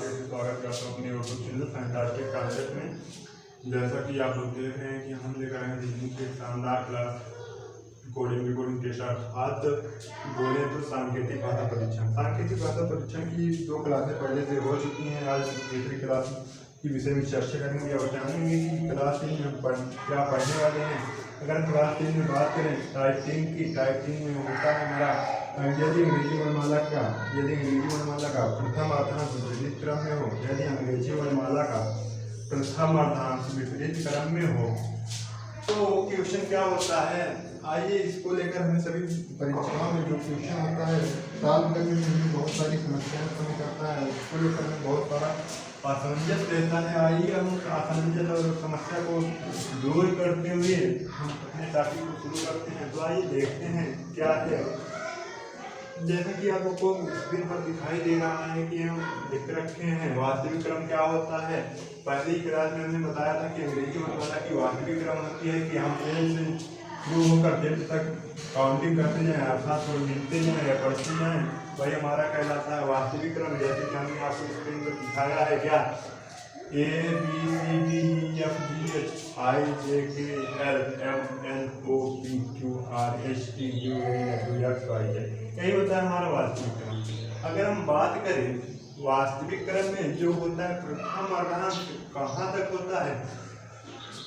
फिर से स्वागत करता हूँ अपने यूट्यूब चैनल फैंटास्टिक कॉन्सेप्ट में। जैसा कि आप लोग देख रहे हैं कि हम लेकर आए हैं रीजनिंग के शानदार क्लास कोडिंग रिकॉर्डिंग के साथ। आज बोले तो सांकेतिक भाषा परीक्षण। सांकेतिक भाषा परीक्षण की 2 क्लासें पहले से हो चुकी हैं। आज तीसरी क्लास की विषय में चर्चा करेंगे और जानेंगे कि क्लास 3 में क्या पढ़ने वाले हैं। अगर क्लास 3 में बात करें टाइपिंग की, टाइपिंग में होता है हमारा यदि अंग्रेजी वर्णमाला का प्रथम अर्धांश विपरीत क्रम में हो, यदि अंग्रेजी वर्णमाला का प्रथम अर्धांश विपरीत क्रम में हो तो क्वेश्चन क्या होता है। आइए इसको लेकर हमें सभी परीक्षाओं में जो क्वेश्चन होता है सॉल्व करने में हमें बहुत सारी समस्याएं हमें करता है, उसको लेकर हमें बहुत सारा असमंजस रहता है। आइए हम असमंजस और समस्या को दूर करते हुए हम अपने टॉपिक को शुरू करते हैं। तो आइए देखते हैं क्या है। जैसे कि आपको स्क्रीन पर दिखाई दे रहा है कि हम लिख रखे हैं वास्तविक क्रम क्या होता है। पहले ही क्लास में हमने बताया था कि अंग्रेजी वर्णमाला की वास्तविक क्रम होती है कि हम ए से शुरू होकर जेड तक काउंटिंग करते जाएं, अर्थात वो गिनते जाएं या पढ़ते जाएं, वही हमारा कहलाता है वास्तविक क्रम। जैसे कि हमने आपको स्क्रीन पर दिखाया है क्या A B C D E F G H I J K L M N O P Q R S T U V W X Y Z, यही होता है हमारा वास्तविक क्रम। अगर हम बात करें वास्तविक क्रम में जो होता है प्रथम अर्धांश कहाँ तक होता है।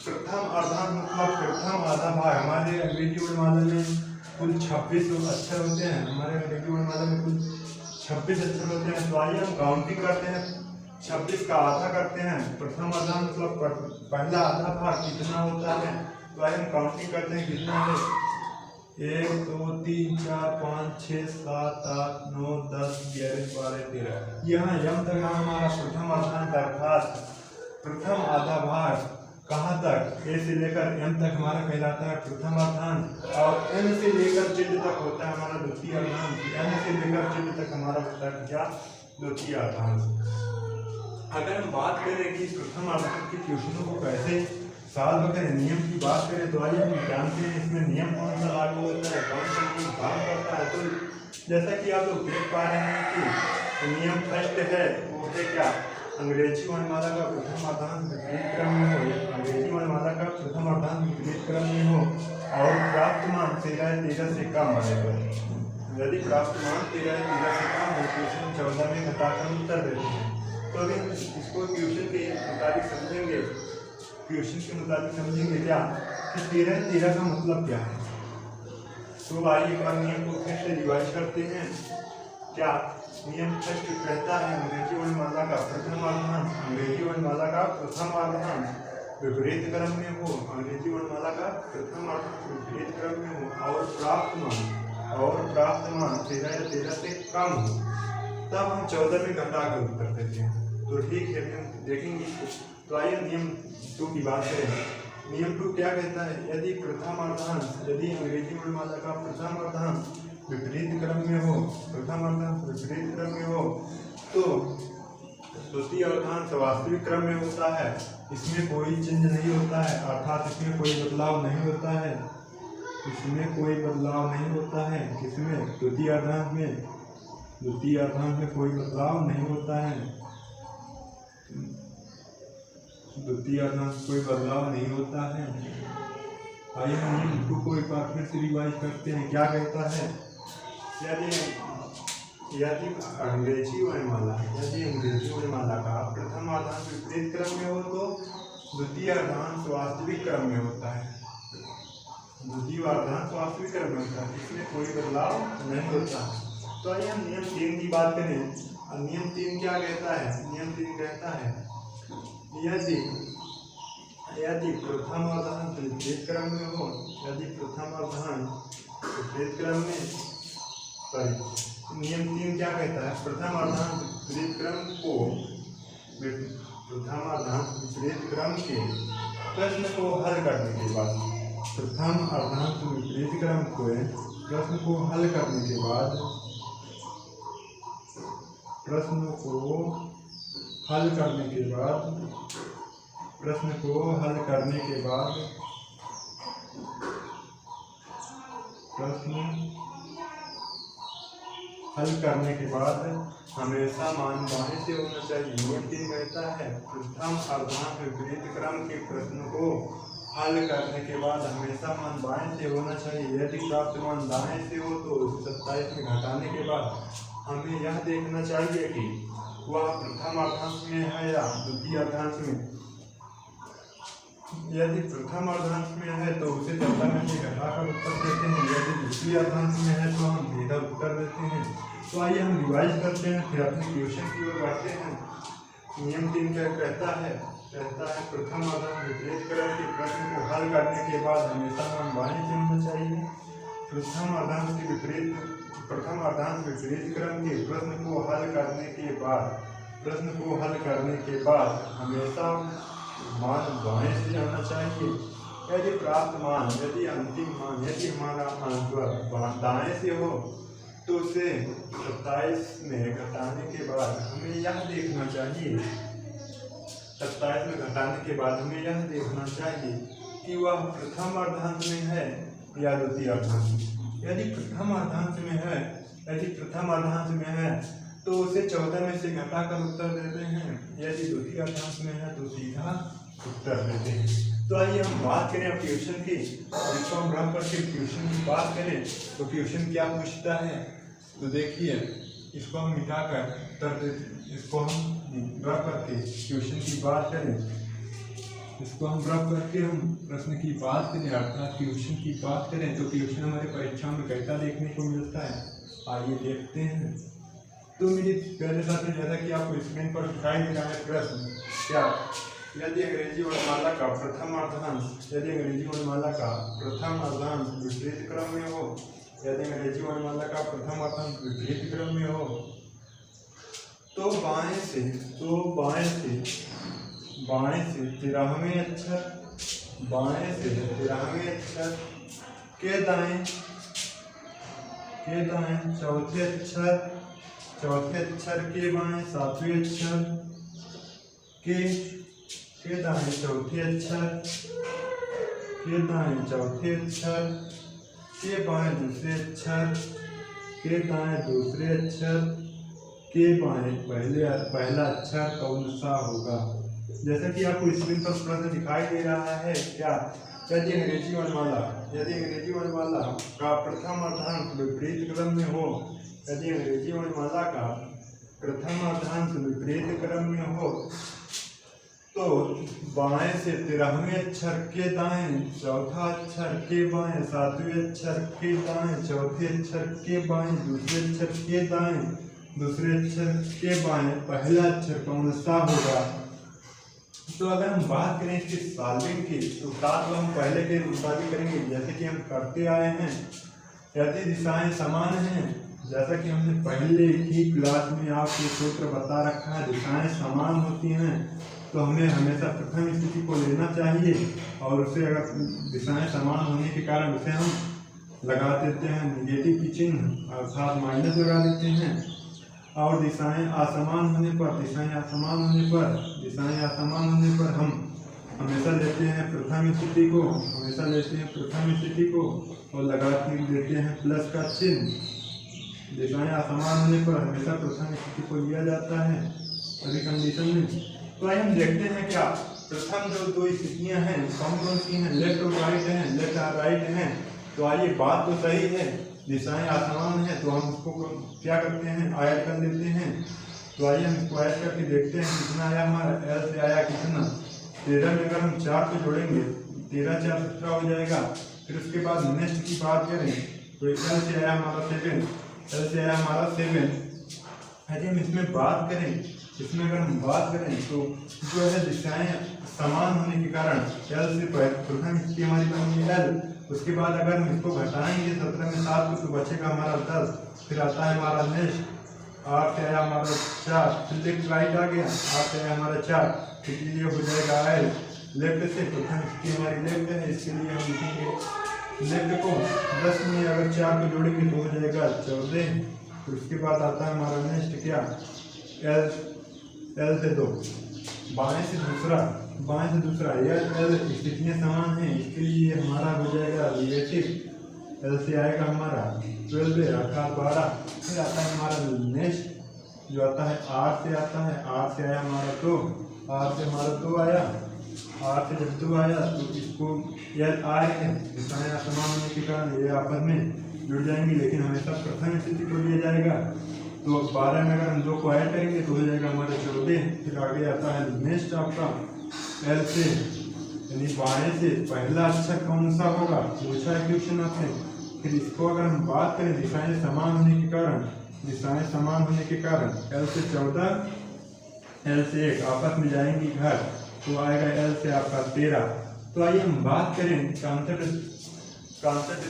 प्रथम अर्धांश मतलब प्रथम आधा भाग। हमारे अंग्रेजी वर्णमाला में कुल 26 अक्षर होते हैं। हमारे अंग्रेजी वर्णमाला में कुल 26 अक्षर होते हैं। तो आइए हम काउंटिंग करते हैं, 26 का आधा करते हैं। प्रथम आधा मतलब पहला आधा भाग कितना होता है। तो आइए हम काउंटिंग करते हैं कितना है। 1 2 3 4 5 6 7 8 9 10 11 12 13। यहाँ यम तक हमारा प्रथम अर्धांश अर्थात प्रथम आधा भाग कहाँ तक ए से लेकर एम तक हमारा कहलाता है प्रथम अर्धांश, और एन से लेकर जेड तक होता है हमारा द्वितीय अर्धांश। एन से लेकर जेड तक हमारा होता है क्या, द्वितीय अर्धांश। अगर हम बात करें कि प्रथम अर्धांश के क्वेश्चनों को कैसे सॉल्व करें, नियम की बात करें, तो आइए हम जानते हैं इसमें नियम कौन सा लागू होता है, कौन सा नियम काम करता है। तो जैसा कि आप लोग देख पा रहे हैं कि नियम फर्स्ट है वो है क्या, अंग्रेजी वर्णमाला का प्रथम अर्धांश विपरीत क्रम में हो, अंग्रेजी वर्णमाला का प्रथम अर्धांश विपरीत क्रम में हो और प्राप्त मान 13 से कम आने पर। यदि प्राप्त मान 13 से कम हो तो क्वेश्चन 14 में घटाकर उत्तर देते हैं। तो अभी हम इसको क्वेश्चन के मुताबिक समझेंगे, क्वेश्चन के मुताबिक समझेंगे क्या कि 13 का मतलब क्या है। तो आइए एक बार नियम को फिर से रिवाइज करते हैं। क्या नियम फर्स्ट कहता है अंग्रेजी वर्णमाला का प्रथम अर्धांश, अंग्रेजी वर्णमाला का प्रथम अर्धांश विपरीत क्रम में हो, अंग्रेजी वर्णमाला का प्रथम अर्धांश विपरीत क्रम में हो और प्राप्त मान 13 से कम हो, तब हम 14 में घटाकर उत्तर देते हैं। तो ठीक है, हम देखेंगे। तो आइए नियम 2 की बात करें। नियम 2 क्या कहता है, यदि प्रथम अर्धांश, यदि अंग्रेजी वर्णमाला का प्रथम अर्धांश विपरीत क्रम में हो, प्रथम अर्धांश विपरीत क्रम में हो तो द्वितीय अर्धांश वास्तविक क्रम में होता है। इसमें कोई चेंज नहीं होता है, अर्थात इसमें कोई बदलाव नहीं होता है, इसमें कोई बदलाव नहीं होता है। किसमें, द्वितीय अर्धांश में, द्वितीय अर्धांश में कोई बदलाव नहीं होता है, द्वितीय अर्धांश कोई बदलाव नहीं होता है। आइए हम नियम 2 को एक बार फिर से रिवाइज करते हैं। क्या कहता है, यदि अंग्रेजी वर्णमाला का प्रथम अर्धांश विपरीत क्रम में हो तो द्वितीय अर्धांश वास्तविक क्रम में होता है, द्वितीय अर्धांश वास्तविक क्रम में होता है, इसमें कोई बदलाव नहीं होता। तो आइए हम नियम 3 की बात करें। नियम 3 क्या कहता है, नियम 3 कहता है यदि प्रथम अर्धांश विपरीत क्रम में हो, यदि प्रथम अर्धांश विपरीत क्रम में, नियम 3 क्या कहता है, प्रथम अर्धांश विपरीत क्रम के प्रश्न को हल करने के बाद, प्रथम अर्धांश विपरीत क्रम के प्रश्न को हल करने के बाद, प्रश्न को हल करने के बाद हल करने के बाद हमेशा मान बाएं से होना चाहिए। नियम 3 कहता है प्रथम अर्धांश विपरीत क्रम के प्रश्न को हल करने के बाद हमेशा मान बाएं से होना चाहिए। यदि प्राप्त मान दाएं से हो तो 27 में घटाने के बाद हमें यह देखना चाहिए कि वह प्रथम अर्धांश में है या द्वितीय अर्धांश में। यदि प्रथम अर्धांश में है तो उसे 14 में से घटाकर उत्तर देते हैं। यदि द्वितीय अर्धांश में है तो हम सीधा उत्तर देते हैं। तो आइए हम रिवाइज करते हैं, फिर अपने क्वेश्चन की ओर बढ़ते हैं। नियम 3 क्या कहता है प्रथम अर्धांश विपरीत क्रम के प्रश्न को हल करने के बाद हमेशा मान बाएं से होना चाहिए। प्रथम अर्धांश विपरीत क्रम के प्रश्न को हल करने के बाद हमेशा मान बाएं से होना चाहिए। यदि प्राप्त मान, यदि अंतिम मान, यदि हमारा आंसर दाएं से हो तो उसे 27 में घटाने के बाद हमें यह देखना चाहिए 27 में घटाने के बाद हमें यह देखना चाहिए कि वह प्रथम अर्धांश में है या द्वितीय अर्धांश में। यदि प्रथम अर्धांश में है तो उसे 14 में से घटाकर उत्तर देते हैं। यदि द्वितीय अर्धांश में है तो सीधा उत्तर देते हैं। तो आइए हम बात करें अब क्वेश्चन की। इसको हम रख करके क्वेश्चन की बात करें तो क्वेश्चन क्या पूछता है, तो देखिए इसको हम मिटाकर उत्तर देते। इसको हम रख करके क्वेश्चन की बात करें, इसको हम रख करके हम प्रश्न की बात करें अर्थात क्वेश्चन की बात करें तो क्वेश्चन हमारे परीक्षा में कैसा देखने को मिलता है, आइए देखते हैं। तो मेरे पहले साथ जैसा कि आपको स्क्रीन पर दिखाई दे रहा है प्रश्न क्या, यदि अंग्रेजी वर्णमाला का प्रथम अर्धांश विपरीत क्रम में हो, यदि अंग्रेजी वर्णमाला का प्रथम अर्धांश विपरीत क्रम में हो तो बाएं से 13वें अक्षर के दाएं चौथे अक्षर के बाएं 7वें अक्षर के दाएं चौथे अक्षर के बाएं दूसरे अक्षर के दाएं दूसरे अक्षर के बाएं पहला अक्षर कौन सा होगा। जैसा कि आपको स्क्रीन पर प्रश्न दिखाई दे रहा है क्या, यदि अंग्रेजी वर्णमाला का प्रथम अर्धांश विपरीत क्रम में हो, यदि अंग्रेजी वर्णमाला का प्रथम अर्धांश विपरीत क्रम में हो तो बाएं से 13वें अक्षर के दाएं चौथा अक्षर के बाएं 7वें अक्षर के दाएं चौथे अक्षर के बाएं दूसरे अक्षर के दाएं दूसरे अक्षर के बाएं पहला अक्षर कौन सा होगा। तो अगर हम बात करें इसकी सॉल्विंग की तो साथ हम पहले के मुताबिक करेंगे जैसे कि हम करते आए हैं। यदि दिशाएं समान हैं, जैसा कि हमने पहले ही क्लास में आपको सूत्र बता रखा है, दिशाएं समान होती हैं तो हमें हमेशा प्रथम स्थिति को लेना चाहिए और उसे अगर दिशाएं समान होने के कारण उसे हम लगा देते हैं निगेटिव की चिन्ह अर्थात माइनस लगा देते हैं। और दिशाएं असमान होने पर हम हमेशा लेते हैं प्रथम स्थिति को और लगा देते हैं प्लस का चिन्ह। दिशाएं असमान होने पर हमेशा प्रथम स्थिति को लिया जाता है सभी कंडीशन में। तो आइए हम देखते हैं क्या प्रथम जो दो स्थितियां हैं कौन सी हैं, लेफ्ट और राइट हैं। तो आइए बात तो सही है, दिशाएं असमान हैं तो हम उसको क्या करते हैं ऐड कर लेते हैं। तो आइए हम इसको ऐड करके देखते हैं कितना आया हमारा, एल से आया कितना 13 में अगर हम 4 को जोड़ेंगे 13 4 17 हो जाएगा। फिर उसके बाद नेक्स्ट की बात करें तो एल से आया हमारा 7। यदि हम इसमें बात करें अगर हम बात करें तो जो है दिशाएं समान होने के कारण एल से प्रथम स्थिति हमारी बनेगी एल। उसके बाद अगर हम इसको घटाएंगे 17 में 7 तो बचेगा हमारा 10। फिर आता है हमारा नेक्स्ट 8 से आया हमारा 4, फिर लेफ्ट राइट आ गया 8 से आया हमारा 4, फिर ये हो जाएगा एल। लेफ्ट से प्रथम स्थिति हमारी लेफ्ट है, इसके लिए हम लिखेंगे लेफ्ट को 10 में अगर 4 को जोड़ेंगे तो हो जाएगा 14। फिर उसके बाद आता है हमारा नेक्स्ट क्या एल से 2, बाएं से दूसरा एल स्थितियाँ समान हैं इसके लिए हमारा हो जाएगा रिलेटिव एल से आएगा हमारा 12 अर्थात 12। फिर आता है हमारा नेक्स्ट जो आता है आर से आता है, आर से आया हमारा 2, आर से हमारा 2 आया, आर से जब 2 आया तो इसको एल आर है दिशाएं असमान होने के कारण ये आपस में जुड़ जाएंगी, लेकिन हमेशा प्रथम स्थिति को लिया जाएगा। तो 12 में अगर हम 2 को ऐड करेंगे तो हो जाएगा हमारा 14। फिर आगे आता है नेक्स्ट आपका एल से यानी बाएं से पहला अक्षर कौन सा होगा पूछा है क्वेश्चन आपने। फिर इसको अगर हम बात करें दिशाएं समान होने के कारण, दिशाएं समान होने के कारण एल से 14 एल से 1 आपस में जाएंगी घर तो आएगा एल से आपका 13। तो आइए हम बात करें कॉन्सेप्ट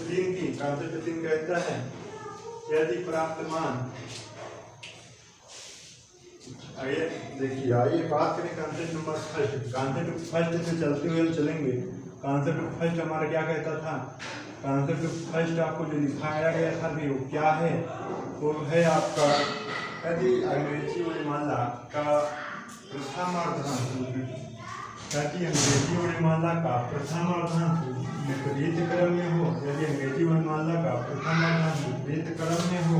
3 की। कॉन्सेप्ट 3 कहता है यदि प्राप्त मान, आइए देखिए आइए बात करें concept number first. Concept first से चलते हुए हम चलेंगे। कॉन्सेप्ट फर्स्ट हमारा क्या कहता था, कॉन्सेप्ट फर्स्ट आपको जो दिखाया गया था भी वो क्या है, वो है आपका यदि अंग्रेजी वर्णमाला का प्रथमार्धांश, यदि अंग्रेजी वर्णमाला का प्रथमार्धांश विपरीत क्रम में हो, यदि अंग्रेजी वर्णमाला का प्रथमार्धांश विपरीत क्रम में हो,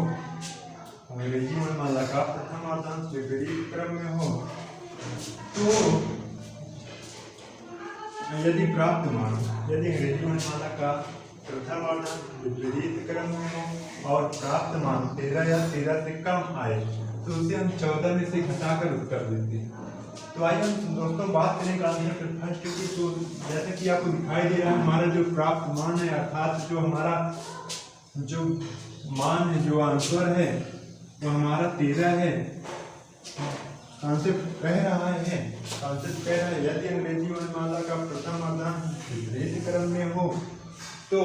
अंग्रेजी वर्णमाला का प्रथमार्धांश विपरीत क्रम में हो, तो यदि प्राप्त मान, यदि अंग्रेजी वर्णमाला का प्रथमार्धांश विपरीत क्रम में हो और प्राप्त मान 13 या 13 से कम आए तो उसे हम 14 में से घटाकर उत्तर देते हैं। तो आइए हम दोस्तों बात करें कॉन्सेप्ट फर्स्ट की। तो जैसे कि आपको दिखाई दे रहा है हमारा जो प्राप्त मान है अर्थात जो हमारा जो मान है, जो आंसर है वो हमारा 13 है। कॉन्सेप्ट कह रहा है, कॉन्सेप्ट कह रहा है यदि अंग्रेजी वर्णमाला का प्रथमार्धांश विपरीत क्रम में हो तो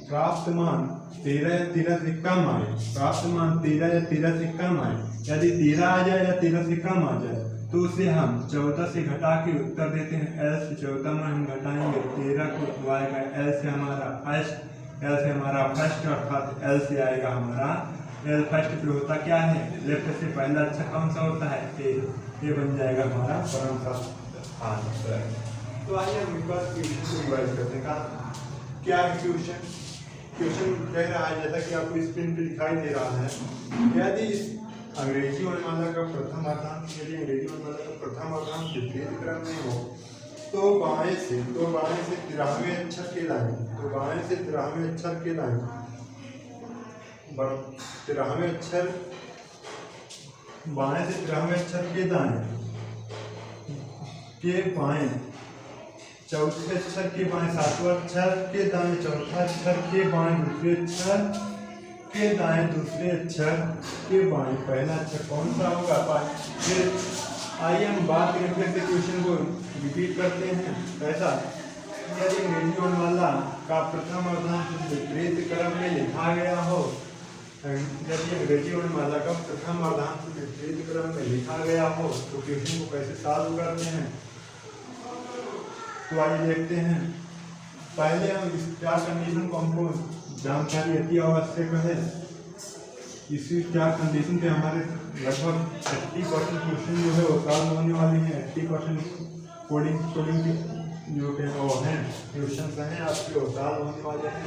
प्राप्त मान 13 या 13 से कम आए, प्राप्त मान 13 या 13 से कम आए, यदि 13 आ जाए या 13 से कम आ जाए तो उसे हम 14 से घटा के उत्तर देते हैं। एल से 14 में हम घटाएंगे 13 को तो आएगा एल से हमारा फर्स्ट, एल से हमारा फर्स्ट अर्थात एल से आएगा हमारा एल फर्स्ट। फिर होता क्या है, लेफ्ट से पहला अक्षर कौन सा होता है ए बन जाएगा हमारा परम सा आंसर। तो आइए हम एक बार क्वेश्चन को रिवाइज करते हैं। क्या है क्वेश्चन, क्वेश्चन कह रहा है जैसा कि आपको स्क्रीन पे दिखाई दे रहा है, यदि अंग्रेजी वर्णमाला का प्रथमार्धांश, यदि अंग्रेजी वर्णमाला का प्रथमार्धांश विपरीत क्रम में हो तो बाएं से 13वें अक्षर के लाएं, तो बाएं से 13वें अक्षर के लाएं, 13वें अक्षर बाएं से 13वें अक्षर के दाएं के बाएं, चौथे अक्षर के बाएं 7वां अक्षर के दाएं, चौथा अक्षर के बाएं दूसरे अक्षर के दाएं, दूसरे अक्षर के बाएं पहला अक्षर कौन सा होगा। फिर आइए हम बात करें फिर से क्वेश्चन को रिपीट करते हैं। ऐसा यदि अंग्रेजी वर्णमाला का प्रथमार्धांश विपरीत क्रम में लिखा गया हो, यदि अंग्रेजी वर्णमाला का प्रथमार्धांश विपरीत क्रम में लिखा गया हो तो क्वेश्चन को कैसे सॉल्व करते हैं। तो आइए देखते हैं। पहले हम इस क्या कंडीशन को हमको जानकारी अति आवश्यक है। इसी क्या कंडीशन पे हमारे लगभग 80% क्वेश्चन जो है वो सॉल्व होने वाले हैं। 80% कोडिंग जो के वो हैं क्वेश्चन हैं आपके वो सॉल्व होने वाले हैं।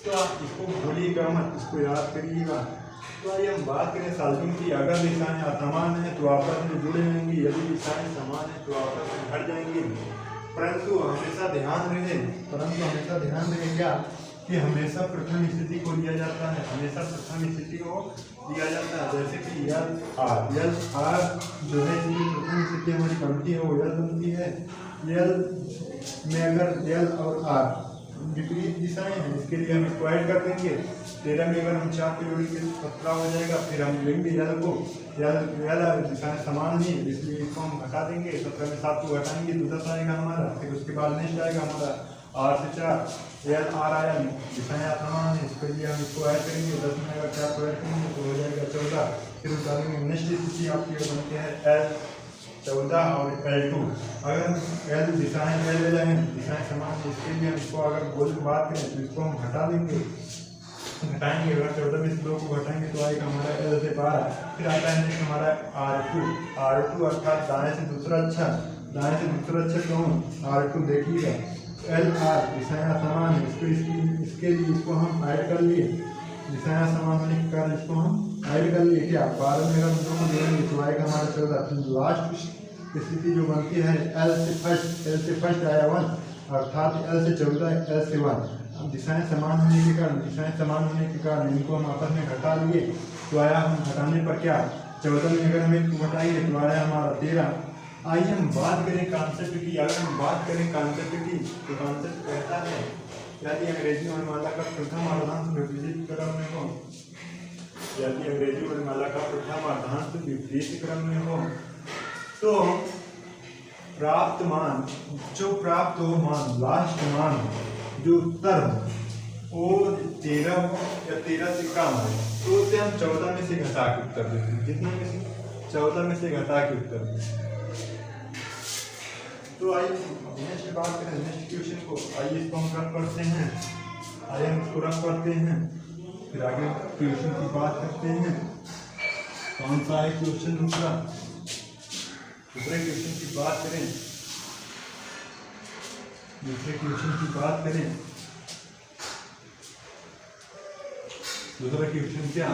तो आप इसको भूलिएगा मत, इसको याद करिएगा। तो आइए हम बात करें सॉल्विंग की। अगर दिशाएं असमान है तो आपस में जुड़ जाएंगी, यदि दिशाएं समान है तो आपस में हट जाएंगी। परंतु हमेशा ध्यान रहे क्या कि हमेशा प्रथम स्थिति को लिया जाता है, हमेशा प्रथम स्थिति को लिया जाता है। जैसे कि यल आर जो है इसकी प्रथम स्थिति हमारी बनती है वो यल बनती है। यल में अगर यल और आर विपरीत दिशाएं हैं, इसके लिए हम इसको ऐड कर देंगे। 13 में अगर हम 4 को जोड़ेंगे 17 हो जाएगा। फिर हम लेंगे यल को, यल दिशाएं समान ही इसलिए इसको हम घटा देंगे। 17 में 7 को घटाएंगे तो 10 आएगा हमारा। फिर उसके बाद नेक्स्ट आएगा हमारा 8 से 4 यल आर आया, दिशाएं समान है, इसके लिए हम इसको ऐड करेंगे। 10 में अगर 4 को ऐड करेंगे तो हो जाएगा 14। फिर उतारेंगे नेक्स्ट स्थिति आपकी बनती है एल 14 और L2। अगर एल दिशाएं दिशाएं समान है, इसके लिए हम इसको अगर गोल की बात करें तो इसको हम घटा देंगे, घटाएंगे। अगर 14 में 2 को घटाएंगे तो आएगा हमारा L से 12। फिर आता है नेक्स्ट हमारा R2 अर्थात दाएं से दूसरा अक्षर कौन R2 देखिएगा। एल आर दिशाएं समान है, इसके लिए इसको हम ऐड कर लिए, दिशाएं समान होने के कारण इसको हम ऐड कर लिए। क्या 12 में अगर हम दो को जोड़ेंगे तो आएगा हमारा 14। लास्ट स्थिति जो बनती है एल से फर्स्ट आया 1, अर्थात एल से 14 एल से 1। अब दिशाएं समान होने के कारण इनको हम आपस में घटा लिए तो आया, हम घटाने पर क्या 14 में अगर हम इसको घटाएंगे तो आया हमारा 13। आइए हम बात करें कॉन्सेप्ट की। अगर हम बात करें कॉन्सेप्ट की तो कॉन्सेप्ट कहता है यदि अंग्रेजी वर्णमाला का प्रथम अर्धांश विपरीत क्रम में हो, यदि अंग्रेजी वर्णमाला का प्रथम अर्धांश विपरीत क्रम में हो तो प्राप्त मान, जो प्राप्त हो मान, लास्ट मान जो उत्तर हो वो 13 हो या 13 से कम हो तो उसे हम 14 में से घटा के उत्तर देते हैं। कितना में से? 14 में से घटा के उत्तर देते हैं। तो आइए नेक्स्ट बात करें, नेक्स्ट क्वेश्चन को। आइए इसको हम रख करते हैं, आइए हम इसको रख करते हैं, फिर आगे क्वेश्चन की बात करते हैं। कौन सा है क्वेश्चन? दूसरे क्वेश्चन की बात करें, दूसरे क्वेश्चन की बात करें। दूसरा क्वेश्चन क्या?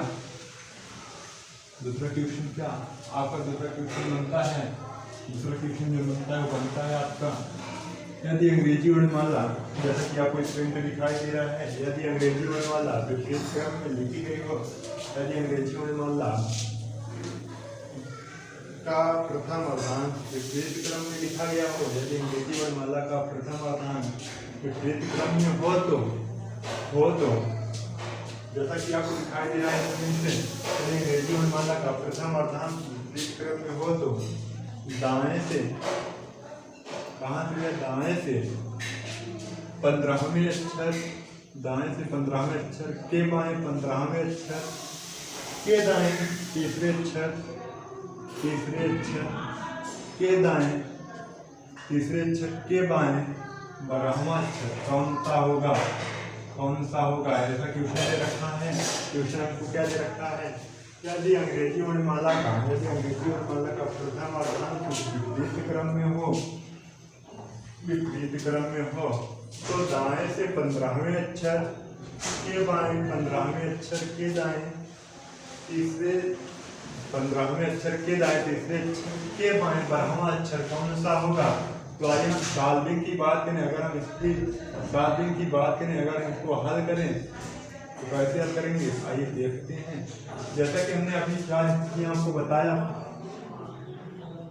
दूसरा क्वेश्चन क्या आपका? दूसरा क्वेश्चन बनता है, दूसरा क्वेश्चन जो बनता है वो बनता है आपका, यदि अंग्रेजी वर्णमाला, जैसा कि आपको स्क्रीन पर दिखाई दे रहा है, यदि अंग्रेजी वर्णमाला विपरीत क्रम में लिखी गई हो, यदि अंग्रेजी वर्णमाला का प्रथम अर्धांश विपरीत क्रम में लिखा गया हो, यदि अंग्रेजी वर्णमाला का प्रथम अर्धांश विपरीत क्रम में हो तो जैसा कि आपको दिखाई दे रहा है स्क्रीन से, यदि अंग्रेजी वर्णमाला का प्रथम अर्धांश विपरीत क्रम में हो तो दाएं से, कहाँ से? दाएं से 15वें अक्षर, दाएं से 15वें अक्षर के बाएं 15वें अक्षर के दाएं तीसरे अक्षर, तीसरे अक्षर के दाएं तीसरे अक्षर के बाएं 12वां अक्षर कौन सा होगा? कौन सा होगा? ऐसा क्वेश्चन दे रखा है। क्वेश्चन आपको क्या दे रखा है? यदि अंग्रेजी वर्णमाला का, यदि अंग्रेजी वर्णमाला का प्रथम अर्धांश विपरीत क्रम में हो, विपरीत क्रम में हो तो दाएं से 15वें अक्षर के बाएं 15वें अक्षर के दाएं तीसरे 15वें अक्षर के दाएं तीसरे अक्षर के बाएं 12वां अक्षर कौन सा होगा? तो आइए हम सॉल्विंग की बात करें, अगर हम इसकी सॉल्विंग की बात करें, अगर हम इसको हल करें तो कैसे हल करेंगे? आइए देखते हैं। जैसा कि हमने अभी 4 स्थितियां आपको बताया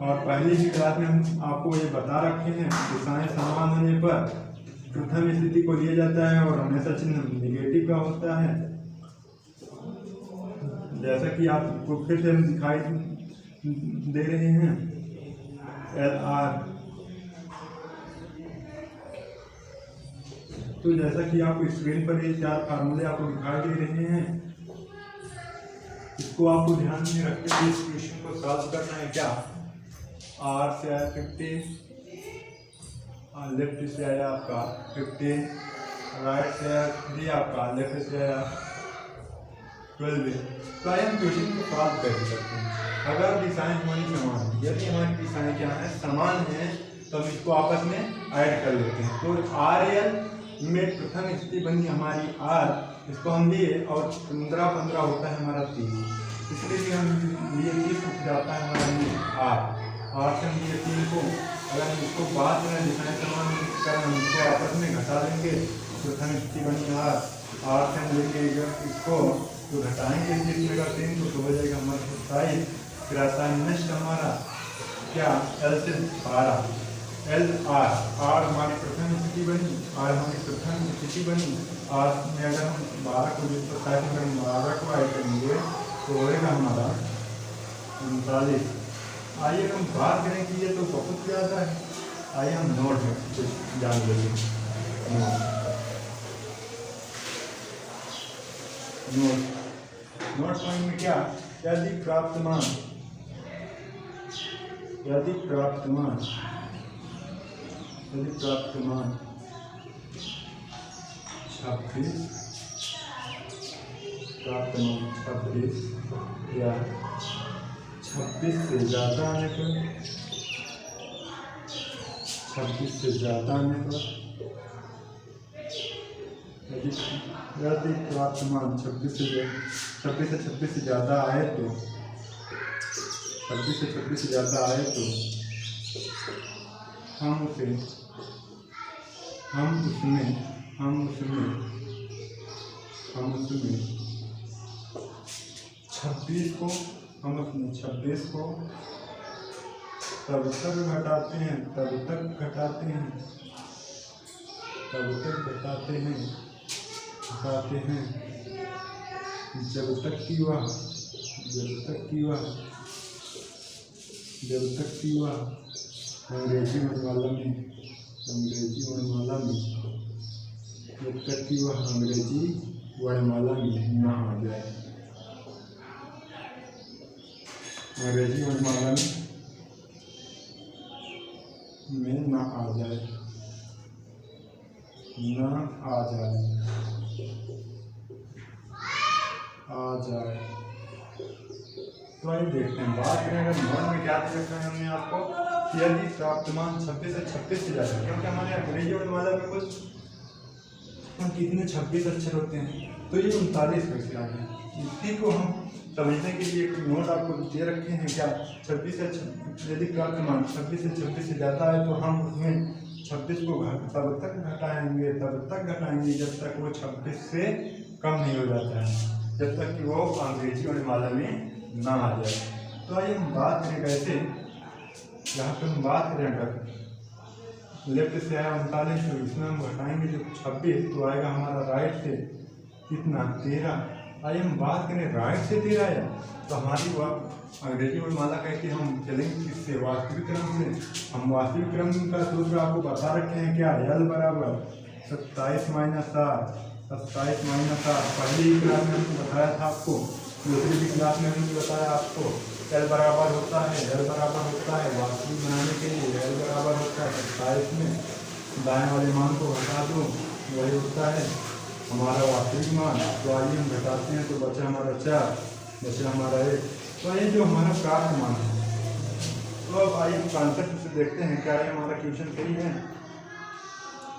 और पहली ही क्लास में हम आपको ये बता रखे हैं, दिशाएं समान होने पर प्रथम स्थिति को लिया जाता है और हमेशा चिन्ह नेगेटिव का होता है। जैसा कि आपको फिर से हम दिखाई दे रहे हैं, एल आर। तो जैसा कि आपको स्क्रीन पर ये 4 फार्मूले आपको दिखाई दे रहे हैं, इसको आपको ध्यान में रखते हुए इस क्वेश्चन को सॉल्व करना है। क्या आर से आया 50, लेफ्ट से आया आपका 15, राइट से आया 3 आपका, लेफ्ट से आया 12। तो आइए हम क्वेश्चन को सॉल्व कर सकते हैं। अगर दिशाएं हमारी समान है, यदि हमारी दिशाएं क्या है? समान है, तो हम इसको आपस में ऐड कर लेते हैं। तो आर एल में प्रथम स्थिति बनी हमारी आर, इसको हम लिए और 15 होता है हमारा 30, इसलिए हम लिए 30 उठ जाता है हमारा आर से हम लिए 3 को। अगर हम इसको बाद में दिशाएं समान कर हम इसको आपस में घटा लेंगे, प्रथम स्थिति बनी आर से हम लेंगे इसको तो घटाएंगे 3 में 3 तो हो जाएगा हमारा 27। फिर आता है नेक्स्ट हमारा क्या? एल से 12, एल आर, आर हमारी प्रथम स्थिति बनी, आर हमारी प्रथम स्थिति बनी। आर में अगर हम 12 को 27 में हम 12 को ऐड करेंगे तो होगा हमारा 39। आइए हम बात करें कि ये तो बहुत ज़्यादा है, आइए हम नोट में कुछ जान लेंगे। नोट पॉइंट में क्या? यदि प्राप्त मान 26 या 26 से ज़्यादा आने पर, 26 से ज़्यादा आने पर यदि प्राप्त मान 26 से ज़्यादा आए तो 26 से ज़्यादा आए तो हम उसमें 26 को तब तक घटाते हैं जब तक कि वह अंग्रेजी वर्णमाला में जब तक कि वह अंग्रेजी वर्णमाला में न आ जाए। अंग्रेजी वर्णमाला में न आ जाए। तो आइए देखते हैं, बात करें अगर नोट में क्या देखा है हमने आपको, यदि प्राप्त मान 26 से ज़्यादा, क्योंकि हमारे अंग्रेजी वर्णमाला में कुछ कितने 26 अक्षर होते हैं, तो ये 39 कैसे आ गए। इसी को हम समझने के लिए एक नोट आपको दे रखे हैं। क्या 26 से यदि प्राप्त मान 26 से ज़्यादा है तो हम उसमें 26 को तब तक घटाएंगे जब तक वो 26 से कम नहीं हो जाता है, जब तक कि वो अंग्रेजी वर्णमाला में ना आ जाए। तो आइए हम बात करें कैसे। यहाँ पे हम बात करें अगर लेफ्ट से आया 39 तो इसमें हम घटाएंगे जो 26 तो आएगा हमारा राइट से कितना 13। आइए हम बात करें राइट से 13 आया तो हमारी वह अंग्रेजी वर्णमाला कहती है। हम चलेंगे किससे, वास्तविक क्रम से। हम वास्तविक क्रम का सूत्र आपको बता रखे हैं, क्या L बराबर 27 माइनस 7 पहली क्लास में हमने बताया था आपको, दूसरी भी क्लास में हमने बताया आपको। L बराबर होता है वास्तविक बनाने के लिए L बराबर होता है 27 में दाएं वाले मान को घटा दो, वही होता है हमारा वास्तविक मान। तो आइए हम घटाते हैं तो बचा हमारा 4, बचा हमारा 1। तो ये जो हमारा प्राप्त मान है, तो अब आइए कॉन्सेप्ट से देखते हैं क्या ये हमारा क्वेश्चन सही है।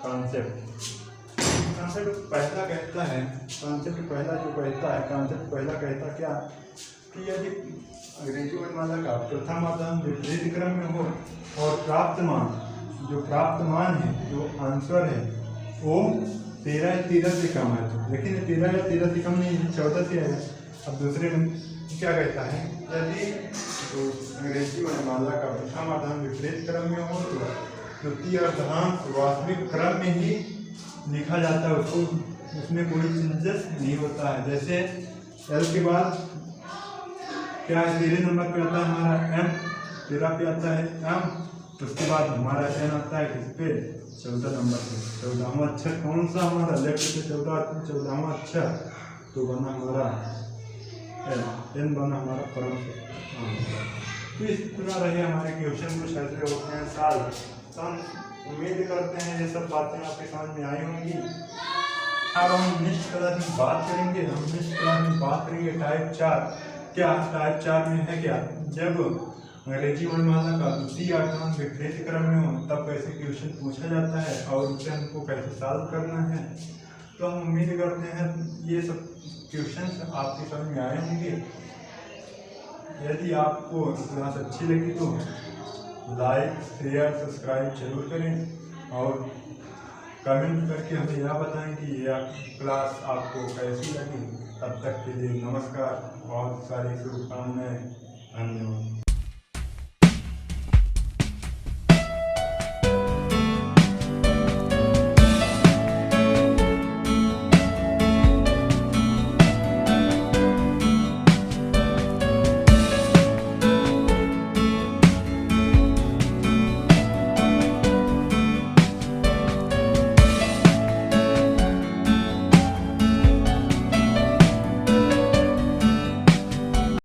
कॉन्सेप्ट पहला कहता है, कॉन्सेप्ट पहला कहता क्या कि यदि अंग्रेजी वर्णमाला का प्रथम आधान विपरीत क्रम में हो और प्राप्त मान है, जो आंसर है वो 13 से कम है, तो लेकिन 13 से कम नहीं है, 14 से है। अब दूसरे में क्या कहता है, यदि तो अंग्रेजी वर्णमाला का प्रथम आधान विपरीत क्रम में हो तो द्वितीय अर्धांश वास्तविक क्रम में ही लिखा जाता है, उसको उसमें कोई चेंजेस नहीं होता है। जैसे L के बाद क्या है, 13 नंबर पे आता है हमारा M, 13 पे आता है M, उसके बाद हमारा N आता है किस पे, 14 नंबर पे। 14वां अक्षर कौन सा हमारा, लेफ्ट से 14वां अक्षर तो बना हमारा N बना हमारा परम। तो इस तरह रहे हमारे क्वेश्चन कुछ ऐसे होते हैं साल। तो हम उम्मीद करते हैं ये सब बातें आपके समझ में आई होंगी। अब हम नेक्स्ट क्लास में बात करेंगे, टाइप 4। क्या टाइप 4 में है क्या, जब अंग्रेजी वर्णमाला का द्वितीय अर्धांश विपरीत क्रम में हो तब कैसे क्वेश्चन पूछा जाता है और उसे हमको कैसे सॉल्व करना है। तो हम उम्मीद करते हैं ये सब क्वेश्चन आपके समझ में आए होंगे। यदि आपको क्लास अच्छी लगी तो लाइक शेयर सब्सक्राइब जरूर करें और कमेंट करके हमें यह बताएं कि यह क्लास आपको कैसी लगी। तब तक के लिए नमस्कार, बहुत सारी शुभकामनाएं, धन्यवाद।